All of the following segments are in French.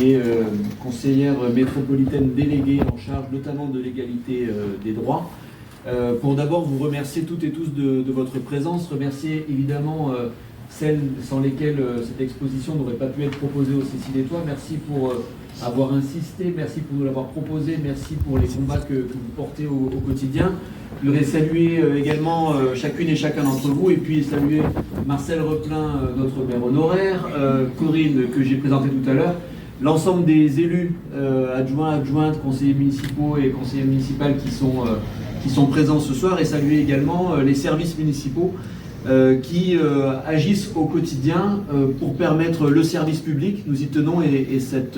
Et conseillère métropolitaine déléguée en charge notamment de l'égalité des droits. Pour d'abord vous remercier toutes et tous de votre présence, remercier évidemment celles sans lesquelles cette exposition n'aurait pas pu être proposée au Cécinétois. Merci pour avoir insisté, merci pour nous l'avoir proposé, merci pour les combats que vous portez au quotidien. Je voudrais saluer également chacune et chacun d'entre vous et puis saluer Marcel Replin, notre maire honoraire, Corinne que j'ai présentée tout à l'heure, l'ensemble des élus adjoints, adjointes, conseillers municipaux et conseillères municipales qui sont présents ce soir, et saluer également les services municipaux qui agissent au quotidien pour permettre le service public. Nous y tenons et cette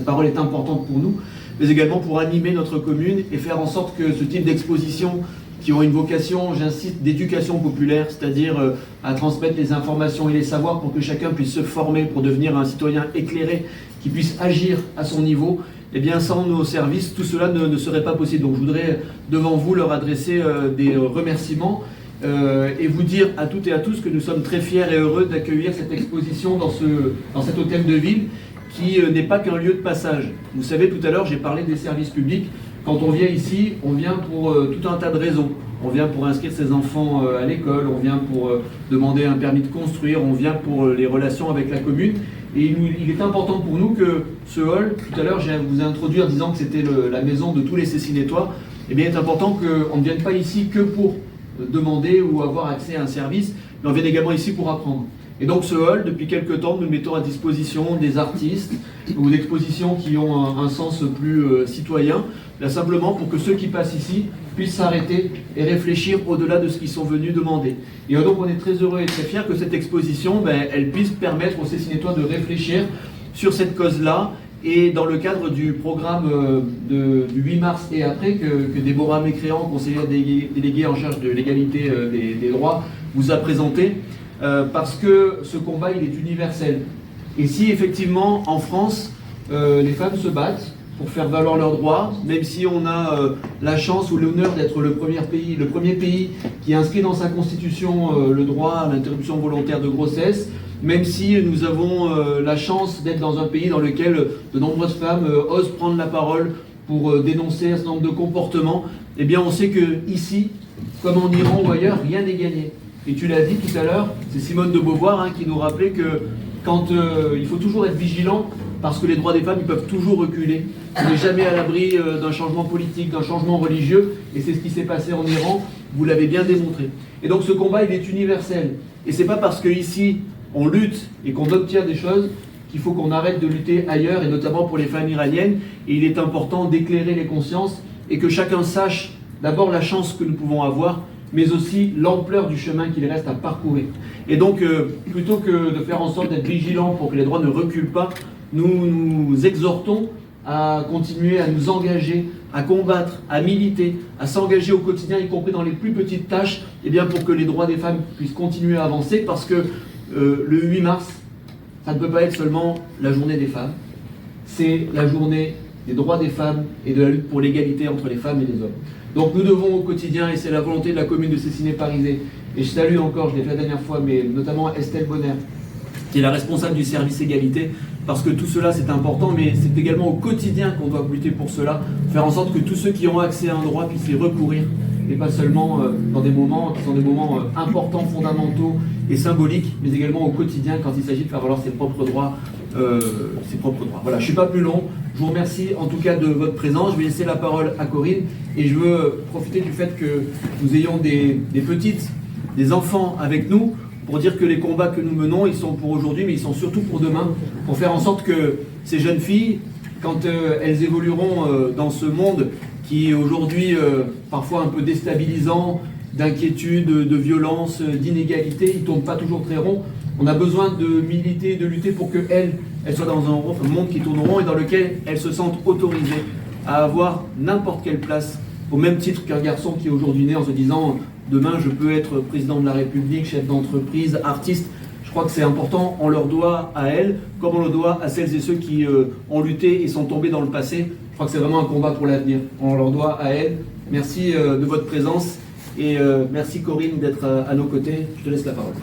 parole est importante pour nous, mais également pour animer notre commune et faire en sorte que ce type d'exposition qui ont une vocation, j'insiste, d'éducation populaire, c'est-à-dire à transmettre les informations et les savoirs pour que chacun puisse se former pour devenir un citoyen éclairé, qui puisse agir à son niveau. Eh bien, sans nos services, tout cela ne serait pas possible. Donc je voudrais, devant vous, leur adresser des remerciements et vous dire à toutes et à tous que nous sommes très fiers et heureux d'accueillir cette exposition dans cet hôtel de ville qui n'est pas qu'un lieu de passage. Vous savez, tout à l'heure, j'ai parlé des services publics. Quand on vient ici, on vient pour tout un tas de raisons. On vient pour inscrire ses enfants à l'école, on vient pour demander un permis de construire, on vient pour les relations avec la commune. Et il est important pour nous que ce hall, tout à l'heure, je vous ai introduit en disant que c'était la maison de tous les Cécinétois. Eh bien, il est important qu'on ne vienne pas ici que pour demander ou avoir accès à un service, mais on vient également ici pour apprendre. Et donc ce hall, depuis quelques temps, nous le mettons à disposition des artistes ou d'expositions qui ont un sens plus citoyen, là simplement pour que ceux qui passent ici puissent s'arrêter et réfléchir au-delà de ce qu'ils sont venus demander. Et donc on est très heureux et très fiers que cette exposition, elle puisse permettre aux Cécinétois de réfléchir sur cette cause-là. Et dans le cadre du programme du 8 mars et après que Déborah Mécréant, conseillère déléguée en charge de l'égalité des droits, vous a présenté, parce que ce combat, il est universel. Et si effectivement, en France, les femmes se battent pour faire valoir leurs droits, même si on a la chance ou l'honneur d'être le premier pays qui inscrit dans sa constitution le droit à l'interruption volontaire de grossesse, même si nous avons la chance d'être dans un pays dans lequel de nombreuses femmes osent prendre la parole pour dénoncer un certain nombre de comportements, eh bien on sait que ici, comme en Iran ou ailleurs, rien n'est gagné. Et tu l'as dit tout à l'heure, c'est Simone de Beauvoir qui nous rappelait que quand il faut toujours être vigilant, parce que les droits des femmes, ils peuvent toujours reculer. On n'est jamais à l'abri d'un changement politique, d'un changement religieux, et c'est ce qui s'est passé en Iran, vous l'avez bien démontré. Et donc ce combat, il est universel. Et c'est pas parce qu'ici, on lutte et qu'on obtient des choses qu'il faut qu'on arrête de lutter ailleurs, et notamment pour les femmes iraniennes. Et il est important d'éclairer les consciences et que chacun sache d'abord la chance que nous pouvons avoir, mais aussi l'ampleur du chemin qu'il reste à parcourir. Et donc, plutôt que de faire en sorte d'être vigilants pour que les droits ne reculent pas, nous nous exhortons à continuer à nous engager, à combattre, à militer, à s'engager au quotidien, y compris dans les plus petites tâches, et bien pour que les droits des femmes puissent continuer à avancer, parce que le 8 mars, ça ne peut pas être seulement la journée des femmes, c'est la journée des droits des femmes et de la lutte pour l'égalité entre les femmes et les hommes. Donc nous devons au quotidien, et c'est la volonté de la commune de Cessiné-Parisé, et je salue encore, je l'ai fait la dernière fois, mais notamment Estelle Bonner, qui est la responsable du service égalité, parce que tout cela c'est important, mais c'est également au quotidien qu'on doit lutter pour cela, faire en sorte que tous ceux qui ont accès à un droit puissent y recourir, et pas seulement dans des moments qui sont des moments importants, fondamentaux et symboliques, mais également au quotidien quand il s'agit de faire valoir ses propres droits. Voilà, je ne suis pas plus long. Je vous remercie en tout cas de votre présence. Je vais laisser la parole à Corinne et je veux profiter du fait que nous ayons des enfants avec nous pour dire que les combats que nous menons, ils sont pour aujourd'hui, mais ils sont surtout pour demain, pour faire en sorte que ces jeunes filles, quand elles évolueront dans ce monde qui est aujourd'hui parfois un peu déstabilisant, d'inquiétude, de violence, d'inégalité, ils ne tournent pas toujours très rond. On a besoin de militer, de lutter pour qu'elles soient dans un monde qui tourne rond et dans lequel elles se sentent autorisées à avoir n'importe quelle place, au même titre qu'un garçon qui est aujourd'hui né en se disant « demain je peux être président de la République, chef d'entreprise, artiste ». Je crois que c'est important, on leur doit à elles, comme on le doit à celles et ceux qui ont lutté et sont tombés dans le passé. Je crois que c'est vraiment un combat pour l'avenir. On leur doit à elles. Merci de votre présence et merci Corinne d'être à nos côtés. Je te laisse la parole.